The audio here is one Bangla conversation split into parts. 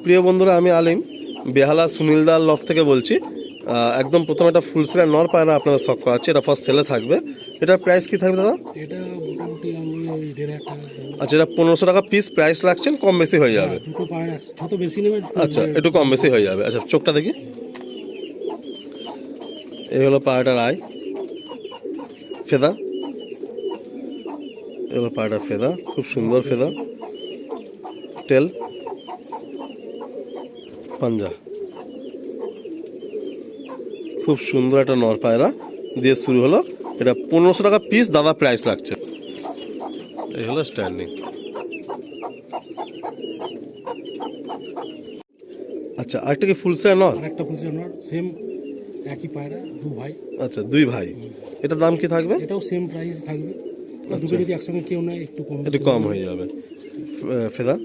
প্রিয় বন্ধুরা, আমি আলিম বেহালা সুনীলদার লক থেকে বলছি। একদম প্রথমে একটা ফুল সিরার নর পায়রা আপনাদের শখ করাচ্ছি। এটা ফার্স্ট সেলে থাকবে। এটার প্রাইস কি থাকবে দাদা? এটা মোটামুটি আমি ওই 1,500 টাকা দেবো। আচ্ছা, এটা 1500 টাকা পিস প্রাইস রাখছেন, কম বেশি হয়ে যাবে? দুটো পায়রা যত বেশি নেবে আচ্ছা, একটু কম বেশি হয়ে যাবে। আচ্ছা, চোখটা দেখি। এই হলো পায়রাটার আই, ফেদা। এই হলো পায়রাটার ফেদা, খুব সুন্দর ফেদা। টেল, পাঞ্জা, খুব সুন্দর একটা নর পায়রা দিয়ে শুরু হলো। এটা 1500 টাকা পিস দাদা প্রাইস লাগছে। এই হলো স্ট্যান্ডিং। আচ্ছা, আরেকটা কি ফুল সিরার নর? আরেকটা ফুলসের নর, সেম একই পায়রা, দু ভাই। আচ্ছা, দুই ভাই। এটার দাম কি থাকবে? এটাও সেম প্রাইস থাকবে। দুটো যদি একসঙ্গে কেউ নেয় একটু কম হয়ে যাবে। ফেদার,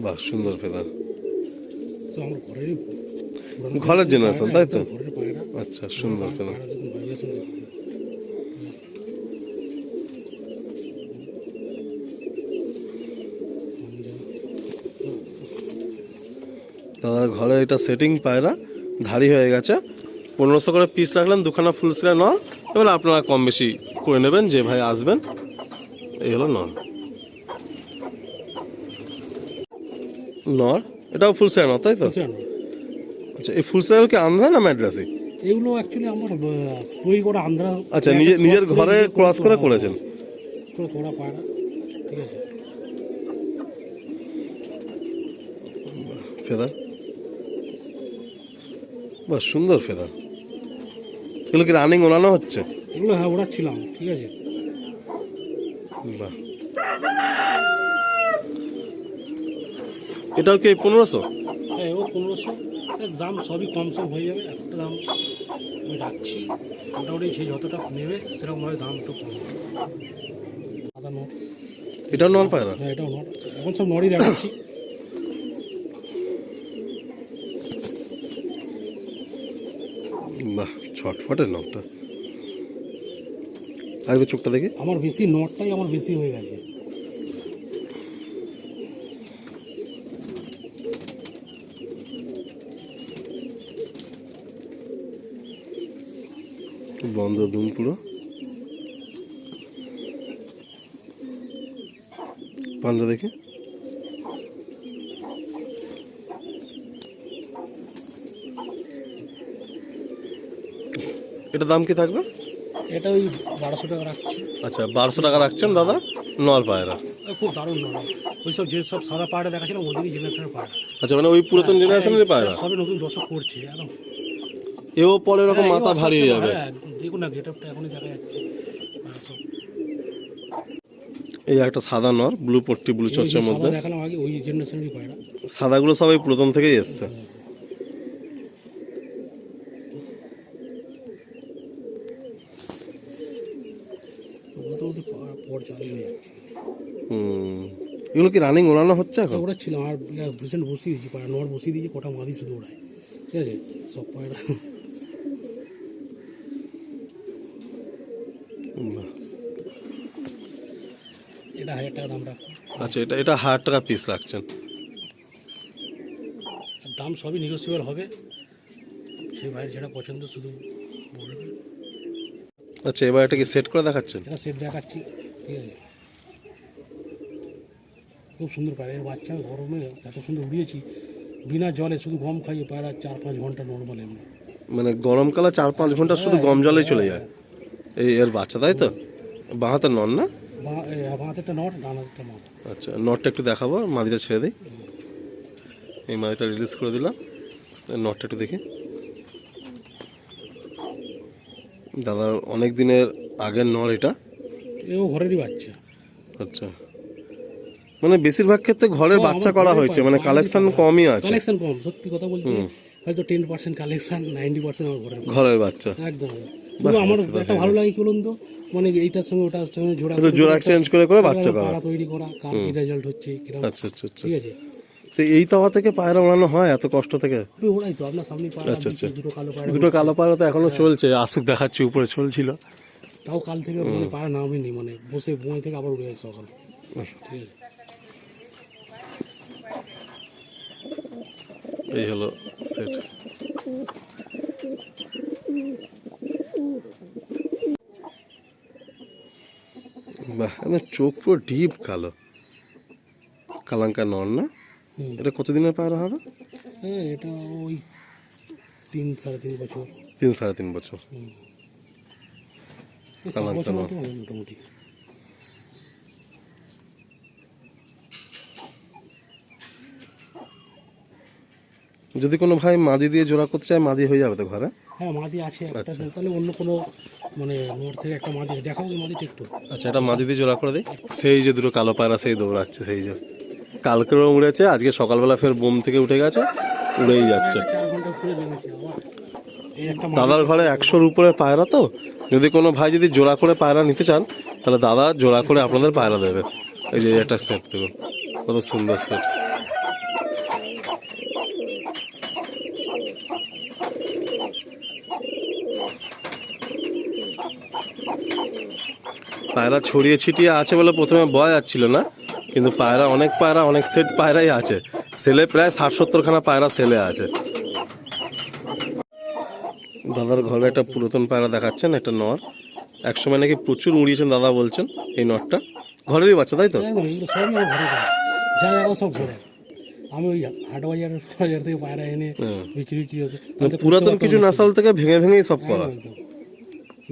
বাহ সুন্দর ফেদার, তো আমার ঘরের জেনারেশন তাই তো? ঘরের পায়রা। আচ্ছা, সুন্দর ফেদার। পায়রা দেখুন, ভাইব্রেশন দেখুন। দাদা ঘরে এটা সেটিং পায়রা, ধারি হয়ে গেছে। 1500 করে পিস রাখলেন, দুখানা ফুল সিরা নর। এবার আপনারা কম বেশি করে নেবেন যে ভাই আসবেন। এই হলো নর। নর এটাও ফুল সিরা নর তাই তো? ফুলসের নর। আচ্ছা, এই ফুল সিরা কি আন্ধ্রা না ম্যাড্রাসি? এগুলো অ্যাকচুয়ালি আমার তৈরি করা আন্ধ্রা। আচ্ছা, নিজের ঘরে ক্রস করে করেছেন? করা পায়রা, ঠিক আছে। ফেদার, বাহ সুন্দর ফেদার। এগুলো কি রানিং ওড়ানো হচ্ছে? এগুলো হ্যাঁ ওড়াচ্ছিলাম, ঠিক আছে। বাহ, এটাও কি 1500? হ্যাঁ, ও 1500। দাম সবই কম সম হয়ে যাবে। একটা দাম আমি রাখছি, মোটামুটি সে যতটা নেবে সেরকমভাবে দাম একটু কম হবে। সাদা নট, এটাও নর পায়রা? হ্যাঁ এটাও নট। এখন সব নড়ই দেখাচ্ছি। বাহ, ছটফটের নটটা। আগে চোখটা দেখি। আমার বেশি নটটাই আমার বেশি হয়ে গেছে। বন্ধ দুম পুরো। পাঞ্জা দেখি। এটার দাম কি থাকবে? এটা ওই 1200 টাকা রাখছি। আচ্ছা, 1200 টাকা রাখছেন দাদা নর পায়রা। খুব দারুণ নট। ওইসব যেসব সাদা পায়রা দেখাচ্ছিলাম ওদেরই জেনারেশনের পায়রা। আচ্ছা, মানে ওই পুরাতন জেনারেশনের পায়রা। সবই নতুন দর্শক করছে একদম। এও পরে এরকম মাথা ভারী হয়ে যাবে। হ্যাঁ, দেখুন না গেট আপটা এখনই দেখা যাচ্ছে। সব এই একটা সাদা নর, ব্লু পট্টি, ব্লু চর্চের মধ্যে দেখালাম আগে, ওই জেনারেশনেরই পায়রা। সাদাগুলো সবাই প্রথম থেকেই এসছে। পর চালু হয়ে যাচ্ছে। এগুলো কি রানিং ওড়ানো হচ্ছে এখন? ওড়াচ্ছিলাম আর রিসেন্ট বসিয়ে দিয়েছি পায়রা, নর বসিয়ে দিয়েছি, কটা মাদি শুধু ওড়ায়, ঠিক আছে। সব পায়রা এটা 1000 টাকা দাম রাখবো। আচ্ছা, এটা 1000 টাকা পিস রাখছেন। দাম সবই নেগোসিয়েবল হবে, সেই ভাইয়ের যেটা পছন্দ শুধু বলবে। আচ্ছা, এবার এটা কি সেট করে দেখাচ্ছেন? এটা সেট দেখাচ্ছি, ঠিক আছে। খুব সুন্দর পায়রা, এর বাচ্চা গরমে এত সুন্দর উড়িয়েছি বিনা জলে, শুধু গম খাইয়ে পায়রা 4-5 ঘন্টা নর্মাল এমনি। মানে গরমকালে 4-5 ঘন্টা শুধু গম জলেই চলে যায় এর বাচ্চা তাই তো? বাঁ হাতের নর না? বাঁ হাতেরটা নট, ডান হাতেরটা নট। আচ্ছা, নটটা একটু দেখাবো, মাদিটা ছেড়ে দিই। এই মাদিটা রিলিজ করে দিলাম, নটটা একটু দেখি। দাদা অনেক দিনের আগের নর এটা। এও ঘরেরই বাচ্চা। আচ্ছা, মানে বেশিরভাগ ক্ষেত্রে ঘরের বাচ্চা করা হয়েছে, মানে কালেকশন কমই আছে। কালেকশন কম, সত্যি কথা বলতে হয়তো 10% কালেকশন, 90% আমার ঘরের বাচ্চা। একদম। কিন্তু আমার একটা ভালো লাগে কি বলুন তো, মানে এইটার সঙ্গে ওটার সঙ্গে জোড়া এক্সচেঞ্জ করে বাচ্চা করা, পায়রা তৈরি করা, কার কি রেজাল্ট হচ্ছে কিরকম। আচ্ছা আচ্ছা আচ্ছা, ঠিক আছে। তো এই তাওয়া থেকে পায়রা ওড়ানো হয় এত কষ্ট থেকে? আমি ওড়াই তো, আপনার সামনে পায়রা। আচ্ছা আচ্ছা, দুটো কালো পায়রা তো এখনো চলছে, আসুক দেখাচ্ছি, উপরে চলছিল তাও কাল থেকে, মানে পায়রা নামেনি, মানে বসে বই থেকে আবার উড়ে যায় সকাল, ঠিক আছে। এই হলো সেট। বাহ, আমার চোখ পুরো ডিপ কালো, কালাঙ্কা নন না? এটা কতদিনের পায়রা হবে? হ্যাঁ, এটা ওই 3-3.5 বছর। 3-3.5 বছর। 4 বছর মতো হবে মোটামুটি। যদি কোনো ভাই মাদি দিয়ে জোড়া করতে চায়, মাদি হয়ে যাবে তো ঘরে? হ্যাঁ, মাদি আছে একটা। আচ্ছা। তাহলে অন্য কোনো মানে নোট থেকে একটা মাদি দেখাবো, ওই মাদিটা একটু। আচ্ছা, এটা মাদি দিয়ে জোড়া করে দিই। সেই যে দুটো কালো পায়রা সেই দৌড়াচ্ছে, সেই যে কালকেও উড়েছে, আজকে সকালবেলা ফের বোম থেকে উঠে গেছে, উড়েই যাচ্ছে। 4 ঘন্টা ঘুরে জমেছে আবার। এই একটা দাদার ঘরে 100-র উপরে পায়রা, তো যদি কোনো ভাই যদি জোড়া করে পায়রা নিতে চান, তাহলে দাদা জোড়া করে আপনাদের পায়রা দেবে। এই যে একটা সেট দেখুন, কত সুন্দর সেট। পায়রা ছড়িয়ে ছিটিয়ে আছে বলে প্রথমে বোঝা যাচ্ছিল না, কিন্তু পায়রা অনেক সেট পায়রাই আছে। সেলে প্রায় 60-70খানা পায়রা সেলে আছে। দাদার ঘরে একটা পুরাতন পায়রা দেখাচ্ছেন, একটা নর। একসময় নাকি প্রচুর উড়িয়েছেন দাদা বলছেন। এই নরটা ঘরেরই বাচ্চা, তাই তো? এগুলো সবই আমার ঘরে পায়, যা এখন সব ঘরে। আমি ওই হাট বাজার থেকে পায়রা এনে বিক্রি হতো। পুরাতন কিছু নাসাল থেকে ভেঙে ভেঙেই সব করা।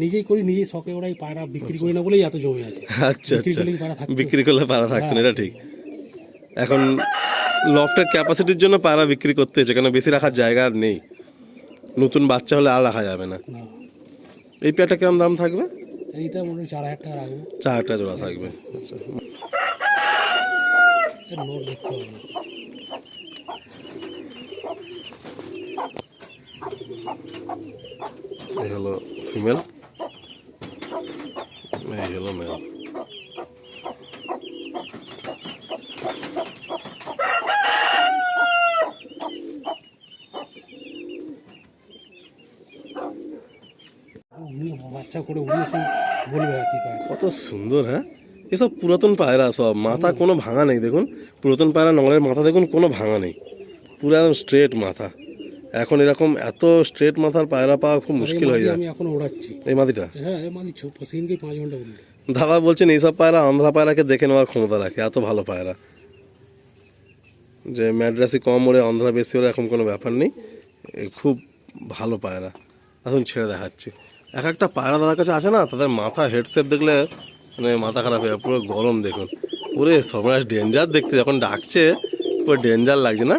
নিজেই করি, নিজেই শখে ওরাই পায়রা বিক্রি করি না বলেই এত জমি আছে। আচ্ছা আচ্ছা, বিক্রি করলে পায়রা থাকতো না, এটা ঠিক। এখন লফটের ক্যাপাসিটির জন্য পায়রা বিক্রি করতে হচ্ছে, কেন বেশি রাখার জায়গা আর নেই। নতুন বাচ্চা হলে আর রাখা যাবে না। এই পেয়ারটা কেমন দাম থাকবে? এইটা মোটামুটি 4,000 টাকা রাখবো। 4 টাকা জোড়া থাকবে। আচ্ছা, নোট দেখতে হবে না। এই হলো ফিমেল, এই হলো মেল। বাচ্চা করে উড়িয়ে বলবে আর কি পায়রা। কত সুন্দর! হ্যাঁ, এসব পুরাতন পায়রা, সব মাথা কোনো ভাঙা নেই। দেখুন পুরাতন পায়রা নঙলের মাথা দেখুন, কোনো ভাঙা নেই, পুরো একদম স্ট্রেট মাথা। এখন এরকম এত স্ট্রেট মাথার পায়রা পাওয়া খুব মুশকিল হয়ে যায়। আমি এখন ওড়াচ্ছি এই মাদিটা? হ্যাঁ, এই মাদি ছোট, সেদিনকে 5 ঘন্টা উড়লো। দাদা বলছেন এইসব পায়রা আন্ধ্রা পায়রাকে দেখে নেওয়ার ক্ষমতা রাখে, এত ভালো পায়রা। যে ম্যাড্রাসি কম ওড়ে, আন্ধ্রা বেশি ওড়ে, এখন কোনো ব্যাপার নেই। খুব ভালো পায়রা। এখন ছেড়ে দেখাচ্ছি। এক একটা পায়রা দাদার কাছে আছে না, তাদের মাথা হেডসেপ দেখলে মানে মাথা খারাপ হয়ে যায়। পুরো গরম দেখুন, পুরো সমাজ ডেঞ্জার দেখতে, যখন ডাকছে পুরো ডেঞ্জার লাগছে না?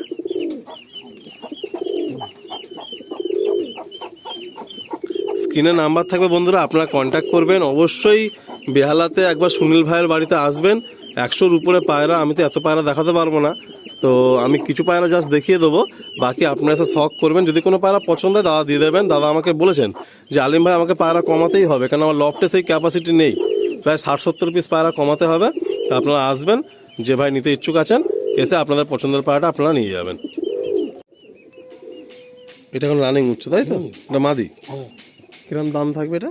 স্ক্রিনে নাম্বার থাকবে বন্ধুরা, আপনারা কন্ট্যাক্ট করবেন। অবশ্যই বেহালাতে একবার সুনীল ভাইয়ের বাড়িতে আসবেন। 100-র উপরে পায়রা, আমি তো এত পায়রা দেখাতে পারবো না, তো আমি কিছু পায়রা জাস্ট দেখিয়ে দেবো, বাকি আপনারা এসে শখ করবেন। যদি কোনো পায়রা পছন্দ হয় দাদা দিয়ে দেবেন। দাদা আমাকে বলেছেন যে আলিম ভাই আমাকে পায়রা কমাতেই হবে, কারণ আমার লফটে সেই ক্যাপাসিটি নেই, প্রায় 60-70 পিস পায়রা কমাতে হবে। তো আপনারা আসবেন, যে ভাই নিতে ইচ্ছুক আছেন এসে আপনাদের পছন্দের পায়রাটা আপনারা নিয়ে যাবেন। এটা এখন রানিং উঠছে, তাই তো? এটা মাদি? হ্যাঁ। কিরকম দাম থাকবে এটা?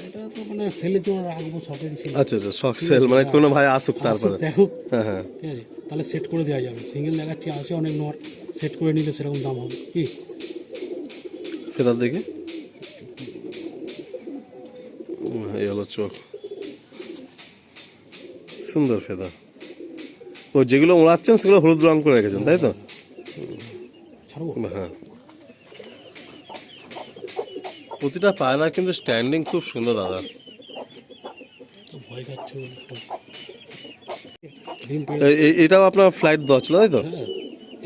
এটা তো মানে সেলের জন্য রাখবো, শখেরই সেল। আচ্ছা আচ্ছা, শখ সেল, মানে কোনো ভাই আসুক তারপরে। দেখুক, হ্যাঁ হ্যাঁ, ঠিক আছে, তাহলে সেট করে দেওয়া যাবে। সিঙ্গেল দেখাচ্ছি, আছে অনেক নর, সেট করে নিলে সেরকম দাম হবে কি। ফেদার দেখে এই হলো চোখ, সুন্দর ফেদার। ও যেগুলো ওড়াচ্ছেন সেগুলো হলুদ রং করে রেখেছেন, তাই তো? ছাড়বো। হ্যাঁ, প্রতিটা পায়রা কিন্তু স্ট্যান্ডিং খুব সুন্দর দাদা। ভয় যাচ্ছে একটা। এটাও আপনার ফ্লাইট দেওয়া ছিল, তাই তো? হ্যাঁ,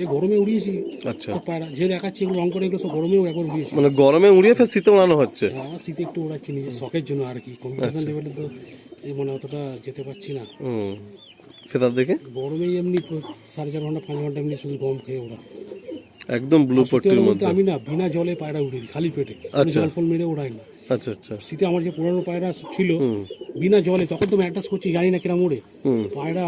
এই গরমে উড়িয়েছি। আচ্ছা, সব পায়রা যে দেখাচ্ছি এগুলো রং করে, এগুলো সব গরমেও একবার উড়িয়েছি। মানে গরমে উড়িয়ে ফের শীতে ওড়ানো হচ্ছে। হ্যাঁ, আমার শীতে একটু ওড়াচ্ছি নিজের শখের জন্য আর কি। কম্পিটিশন লেভেলে তো এই মানে অতটা যেতে পারছি না। ফেদার দেখে গরমেই এমনি 4.5 ঘন্টা 5 ঘন্টা এমনি শুধু গম খেয়ে ওরা একদম ব্লু পট্টির মধ্যে। আমি না বিনা জলে পায়রা উড়িয়ে দিই, খালি পেটে, জল ফল মেরে ওড়াই না। আচ্ছা আচ্ছা, শীতে আমার যে পুরানো পায়রা ছিল বিনা জলে, তখন তো ম্যাটাস করছি, জানি না কিরম ওড়ে পায়রা,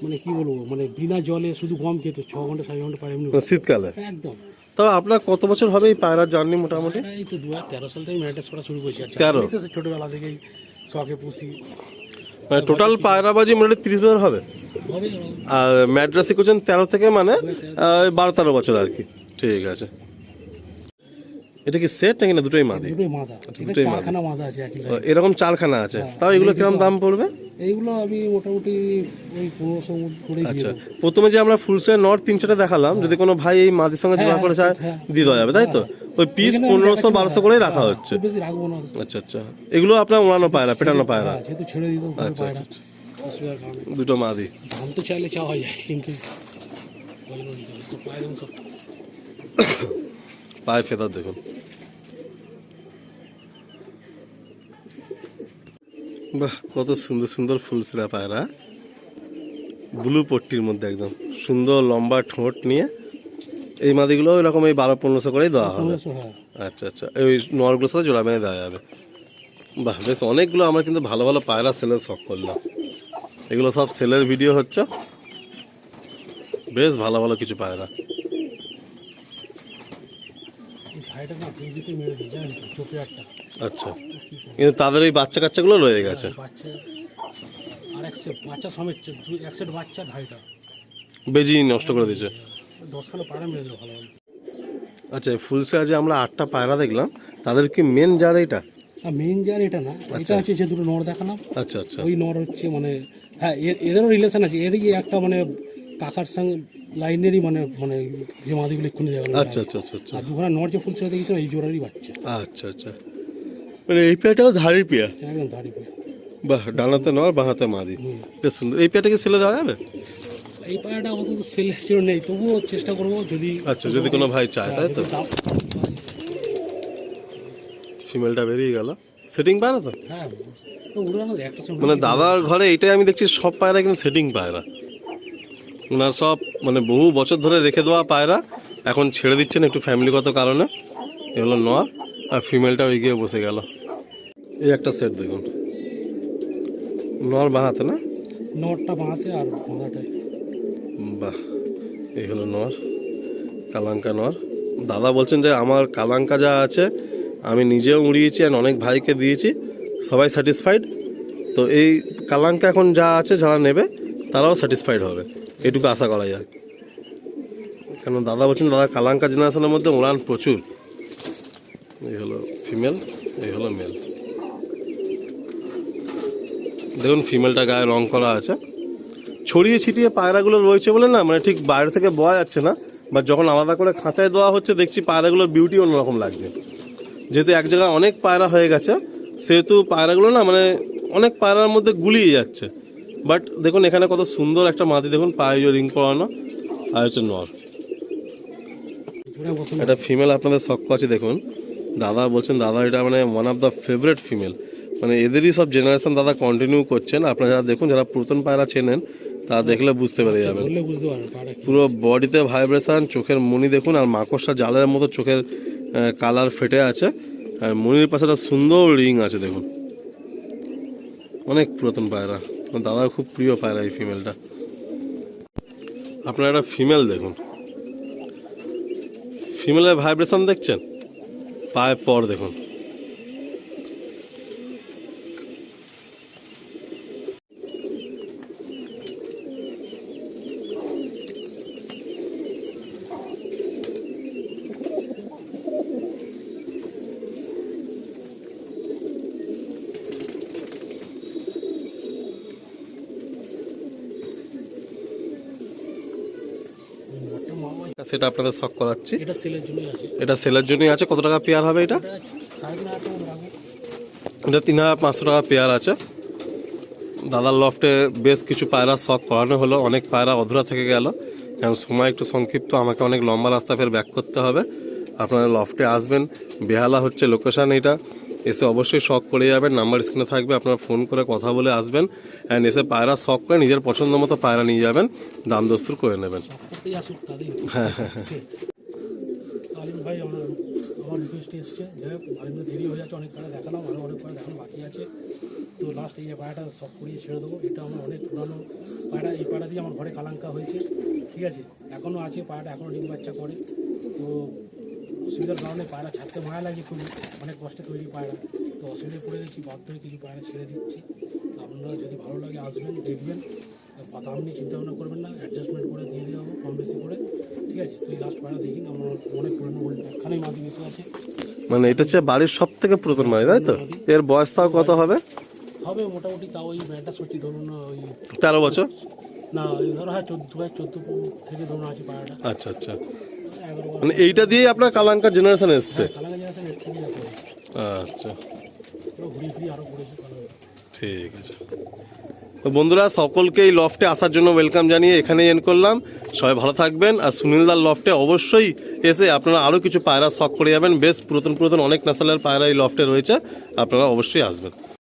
মানে কি বলবো, মানে বিনা জলে শুধু গম খেত 6 ঘন্টা 7 ঘন্টা পায়রা এমনি শীতকালে। একদম। তো আপনার কত বছর হবে এই পায়রার জার্নি মোটামুটি? এই তো 2013 সাল থেকে ম্যাটাস করা শুরু করেছি। 13? ছোটবেলা থেকেই শখে পুষি। মানে টোটাল পায়রাবাজি মোটামুটি 30 বছর হবে। আর ম্যাড্রাসি করছেন 13 থেকে, মানে 12-13 বছর আর কি। ঠিক আছে। এটা কি সেট নাকি না দুটোই মাদি? দুটোই মাদা, এটা দুটোই মাদি। চারখানা মাদা আছে একই ও, লাইনে। এরকম চারখানা আছে, তাও এগুলো কিরকম দাম পড়বে? এইগুলো আমি মোটামুটি ওই 1500 করে দিয়ে আচ্ছা, দেবো। প্রথমে যে আমরা ফুল সেট নর 3-4টা দেখালাম, যদি কোনো ভাই এই মাদির সঙ্গে জোড়া করে চায় দিয়ে দেওয়া যাবে, তাই তো? ওই পিস 1500-1200 করেই রাখা হচ্ছে। খুব বেশি রাখবো না। আচ্ছা আচ্ছা, এগুলো আপনার ওড়ানো পায়রা, পেটানো পায়রা? হ্যাঁ, যেহেতু ছেড়ে দিত আচ্ছা পায়রা, আচ্ছা, অসুবিধার কারণে। দুটো মাদি। দাম তো চাইলে চাওয়া যায়, কিন্তু ওই জন্য নিতে হবে। তো পায়ের সব পায়ে ফেদার দেখুন, বাহ কত সুন্দর সুন্দর ফুলসিরা পায়রা, ব্লু পট্টির মধ্যে একদম সুন্দর লম্বা ঠোঁট নিয়ে। এই মাদিগুলো এরকম এই 1200-1500 করেই দেওয়া হবে। 1500, হ্যাঁ। আচ্ছা আচ্ছা, ওই নরগুলোর সাথে জোড়া বেঁধে দেওয়া যাবে। বাহ, বেশ অনেকগুলো আমরা কিন্তু ভালো ভালো পায়রা সেলের শখ করলাম। এগুলো সব সেলের ভিডিও হচ্ছে, বেশ ভালো ভালো কিছু পায়রা। এই ভাইটা না ফেসবুকে মেরে দিই, জানেন তো, চোখে একটা আচ্ছা, কিন্তু তাদের ওই বাচ্চা কাচ্চাগুলো রয়ে গেছে, বাচ্চা আর এক সেট বাচ্চা সমেত, এক সেট বাচ্চা ভাইটা বেজি নষ্ট করে দিয়েছে। 10খানা পায়রা মেরে দিল ভালো ভালো। আচ্ছা, ফুলসিরা যে আমরা 8টা পায়রা দেখলাম, তাদের কি মেন জার এটা? আর মেইন যার এটা না, এটা হচ্ছে যে দুটো নর দেখালাম, আচ্ছা আচ্ছা, ওই নর হচ্ছে মানে, হ্যাঁ এদেরও রিলেশন আছে, এরই একটা মানে কাকার সঙ্গে লাইনেরই মানে মানে যে মাদিগুলো এক্ষুনি দেখালাম। আচ্ছা আচ্ছা আচ্ছা আচ্ছা আর দুখানা নর যে ফুলসিরা দেখেছিলাম এই জোড়ারই বাচ্চা, আচ্ছা আচ্ছা, মানে এই পেয়াটাও ধাড়ি পেয়া? একদম দাঁড়ি পেয়ে। বাহ, ডানাতে নর বাহাতে মাদি, বেশ সুন্দর। এই পেয়াটাকে সেলে দেওয়া যাবে? এই পায়রাটা আপাতত সেলের জন্য নেই, তবুও চেষ্টা করবো যদি, আচ্ছা, যদি কোনো ভাই চায়, তাই তো? যদি দাম- ফিমেলটা বেরিয়ে গেল, সেটিং পায়রা তো? হ্যাঁ উড়ানো একটা সময় মানে দাদার ঘরে এইটাই আমি দেখছি, সব পায়রা কিন্তু সেটিং পায়রা। ওনার সব মানে বহু বছর ধরে রেখে দেওয়া পায়রা, এখন ছেড়ে দিচ্ছেন একটু ফ্যামিলিগত কারণে। এ হলো নর, আর ফিমেলটা ওই গিয়ে বসে গেল। এই একটা সেট দেখুন, নর বাহাতে না? নটটা বাঁধে আর বাঁধাটাই। বাহ, এই হলো নর, কালাঙ্কা নর। দাদা বলছেন যে আমার কালাঙ্কা যা আছে আমি নিজেও উড়িয়েছি আর অনেক ভাইকে দিয়েছি, সবাই স্যাটিসফাইড। তো এই কালাঙ্কা এখন যা আছে যারা নেবে তারাও স্যাটিসফাইড হবে, এটুকু আশা করা যায়। কেন দাদা বলছেন দাদা কালাঙ্কা জেনারেশনের মধ্যে উড়ান প্রচুর। এই হলো ফিমেল, এই হলো মেল। দেখুন ফিমেলটা গায়ে রং করা আছে, ছড়িয়ে ছিটিয়ে পায়রাগুলো রয়েছে বলে না মানে ঠিক বাইরে থেকে বোঝা যাচ্ছে না, বা যখন আলাদা করে খাঁচায় দেওয়া হচ্ছে দেখছি পায়রাগুলোর বিউটি অন্যরকম লাগছে। যেহেতু এক জায়গায় অনেক পায়রা হয়ে গেছে, সেহেতু পায়রাগুলো না মানে অনেক পায়রার মধ্যে গুলিয়ে যাচ্ছে। বাট দেখুন এখানে কত সুন্দর একটা মাদি, দেখুন পায়ে যে রিং পরানো, আর হচ্ছে নর। জোড়া বসে না। এটা ফিমেল আপনাদের শখ আছে দেখুন, দাদা বলছেন দাদা এটা মানে one of the favourite female, মানে এদেরই সব জেনারেশন দাদা কন্টিনিউ করছেন। আপনারা যারা দেখুন, যারা পুরাতন পায়রা চেনেন তারা দেখলে বুঝতে পেরে যাবেন। বললে বুঝতে পারবে পায়রা কি। পুরো বডিতে ভাইব্রেশন, চোখের মনি দেখুন, আর মাকড়সা জালের মতো চোখের কালার ফেটে আছে, আর মনির পাশে একটা সুন্দর রিং আছে দেখুন। অনেক পুরাতন পায়রা, দাদার খুব প্রিয় পায়রা এই ফিমেলটা। আপনারা একটা ফিমেল দেখুন, ফিমেলের ভাইব্রেশন দেখছেন, পায়ের পর দেখুন। নটটা মামা, সেটা আপনাদের শখ করাচ্ছি, এটা সেলের জন্যই আছে। এটা সেলের জন্যই আছে। কত টাকা পেয়ার হবে এটা? এটা 3,500 টাকা রাখবো। এটা 3,500 টাকা পেয়ার আছে। দাদার লফটে বেশ কিছু পায়রা শখ করানো হলো, অনেক পায়রা অধুরা থেকে গেল, কারণ সময় একটু সংক্ষিপ্ত, আমাকে অনেক লম্বা রাস্তা ফের ব্যাক করতে হবে। আপনারা লফটে আসবেন, বেহালা হচ্ছে লোকেশান, এটা এসে অবশ্যই শখ করে যাবেন। নাম্বার স্ক্রিনে থাকবে, আপনারা ফোন করে কথা বলে আসবেন, অ্যান্ড এসে পায়রা শখ করে নিজের পছন্দ মতো পায়রা নিয়ে যাবেন, দাম দস্তুর করে নেবেন। সব করতেই আসুক তাদের। আলিম ভাই আমার রিকোয়েস্টে এসছে, যাই হোক আলিমদের দেরি হয়ে যাচ্ছে, অনেক পায়রা দেখালাম, আরও অনেক পায়রা দেখানো বাকি আছে। তো লাস্ট এই পায়রাটা সব করিয়ে ছেড়ে দেবো। এটা আমার অনেক পুরানো পায়রা, এই পায়রা দিয়ে আমার ঘরে কালাঙ্কা হয়েছে, ঠিক আছে, এখনও আছে পায়রাটা, এখনও ডিম বাচ্চা করে। তো অসুবিধার কারণে পায়রা ছাড়তে মায়া লাগে খুবই, অনেক কষ্টে তৈরি পায়রা, তো অসুবিধায় পড়ে গেছি, বাধ্য হয়ে কিছু পায়রা ছেড়ে দিচ্ছি। আপনারা যদি ভালো লাগে আসবেন, দেখবেন, দাম নিয়ে চিন্তা ভাবনা করবেন না, অ্যাডজাস্টমেন্ট করে দিয়ে দেওয়া হবে কম বেশি করে, ঠিক ঠিক আছে, তো এই লাস্ট পায়রা দেখি আমার অনেক পুরনো একখানেই মাদি বেঁচে আছে। মানে এটা হচ্ছে বাড়ির সব থেকে পুরাতন মাদি, তাই তো? এর বয়স তাও কত হবে? হবে মোটামুটি, তাও ওই ব্যাটটা সত্যি ধরুন না ওই 13 বছর? না ওই ধরো হ্যাঁ 14 থেকে ধরুন আছে পায়রাটা, আচ্ছা আচ্ছা, 11 মানে এইটা দিয়েই আপনার কালাঙ্কার জেনারেশন এসছে? কালাঙ্গা জেনারেশন এর থেকে যাতে আচ্ছা, ঘুরিয়ে ফিরিয়ে আরও পড়েছে কালাঙ্গা। ঠিক আছে। তো বন্ধুরা, সকলকে এই লফটে আসার জন্য ওয়েলকাম জানিয়ে এখানেই এন্ড করলাম। সবাই ভালো থাকবেন, আর সুনীলদার লফটে অবশ্যই এসে আপনারা আরও কিছু পায়রা শখ করে যাবেন। বেশ পুরাতন অনেক নাসালের পায়রা এই লফটে রয়েছে, আপনারা অবশ্যই আসবেন।